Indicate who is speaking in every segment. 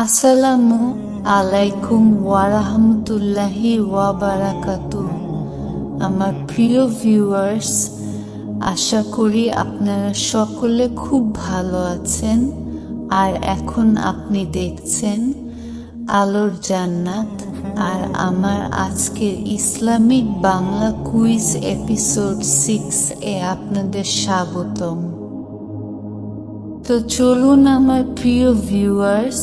Speaker 1: আসসালামু আলাইকুম ওয়ারাহমাতুল্লাহি ওয়াবারাকাতুহু। আমার প্রিয় ভিউয়ার্স, আশা করি আপনারা সকলে খুব ভালো আছেন। আর এখন আপনি দেখছেন আলোর জান্নাত, আর আমার আজকের ইসলামিক বাংলা কুইজ এপিসোড 6 এ আপনাদের স্বাগতম। তো চলুন আমার প্রিয় ভিউয়ার্স,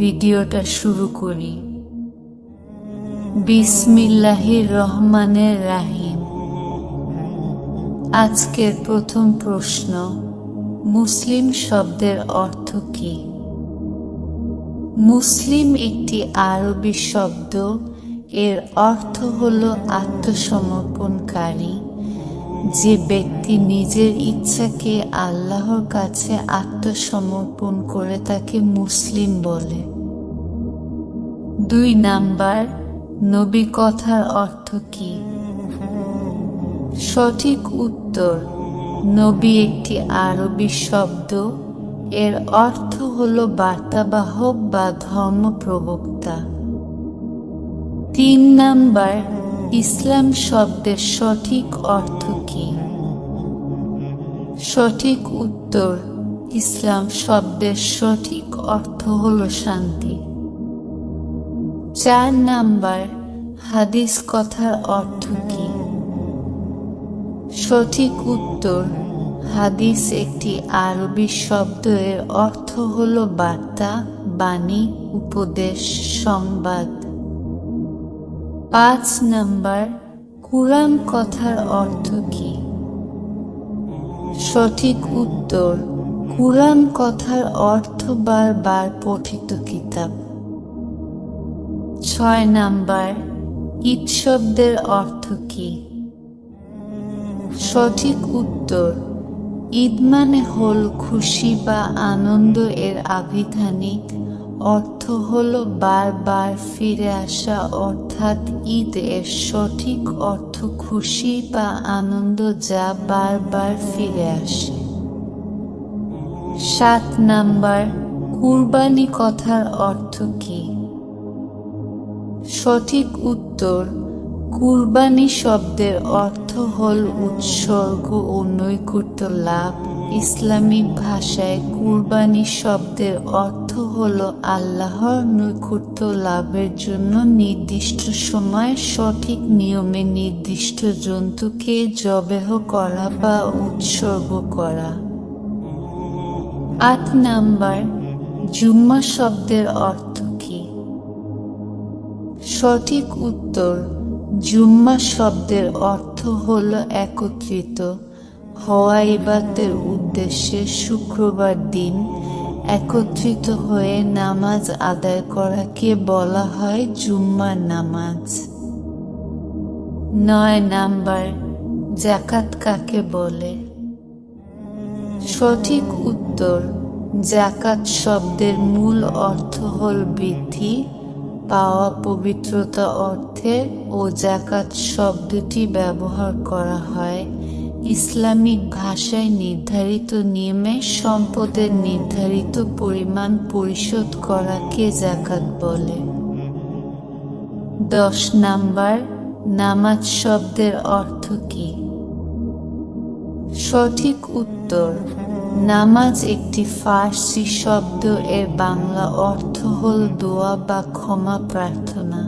Speaker 1: ভিডিওটা শুরু করি। বিসমিল্লাহির রহমানির রাহিম। আজকের প্রথম প্রশ্ন, মুসলিম শব্দের অর্থ কি? মুসলিম একটি আরবি শব্দ। এর অর্থ হলো আত্মসমর্পণকারী। যে ব্যক্তি নিজের ইচ্ছাকে আল্লাহর কাছে আত্মসমর্পণ করে তাকে মুসলিম বলে। 2 নাম্বার, নবী কথার অর্থ কি? সঠিক উত্তর, নবী একটি আরবি শব্দ। এর অর্থ হলো বার্তাবাহক বা ধর্মপ্রবক্তা। 3 নাম্বার, ইসলাম শব্দের সঠিক অর্থ কি? সঠিক উত্তর, ইসলাম শব্দের সঠিক অর্থ হলো শান্তি। 4 নাম্বার, হাদিস কথার অর্থ কি? সঠিক উত্তর, হাদিস একটি আরবি শব্দ। এর অর্থ হলো বার্তা, বাণী, উপদেশ, সংবাদ। 5 নাম্বার, কুরআন কথার অর্থ কি? সঠিক উত্তর, কুরআন কথার অর্থ বারবার পঠিত কিতাব। 6 নাম্বার, ঈদ শব্দের অর্থ কি? সঠিক উত্তর, ঈদ মানে হল খুশি বা আনন্দ। এর আভিধানিক অর্থ হলো বারবার ফিরে আসা, অর্থাৎ ঈদ এর সঠিক অর্থ খুশি বা আনন্দ যা বারবার ফিরে আসে। 7 নাম্বার, কুরবানি কথার অর্থ কি? সঠিক উত্তর, কুরবানি শব্দের অর্থ হল উৎসর্গ ও নৈকট্য লাভ। ইসলামিক ভাষায় কুরবানি শব্দের অর্থ হল আল্লাহর নৈকট্য লাভের জন্য নির্দিষ্ট সময়ে সঠিক নিয়মে নির্দিষ্ট জন্তুকে জবেহ করা বা উৎসর্গ করা। 8 নাম্বার, জুম্মা শব্দের অর্থ কি? সঠিক উত্তর, জুম্মা শব্দের অর্থ হল একত্রিত হওয়া ইবাদতের উদ্দেশ্যে শুক্রবার দিন একত্রিত হয়ে নামাজ আদায় করাকে বলা হয় জুম্মার নামাজ। 9 নাম্বার, যাকাত কাকে বলে? সঠিক উত্তর, যাকাত শব্দের মূল অর্থ হল বৃদ্ধি পাওয়া, পবিত্রতা অর্থে, ও যাকাত শব্দটি ব্যবহার করা হয় ইসলামিক ভাষায় নির্ধারিত নিয়মে সম্পদের নির্ধারিত পরিমাণ পরিশোধ করাকে যাকাত বলে। 10 নাম্বার, নামাজ শব্দের অর্থ কি? সঠিক উত্তর, নামাজ একটি ফার্সি শব্দ। এর বাংলা অর্থ হল দোয়া বা ক্ষমা প্রার্থনা।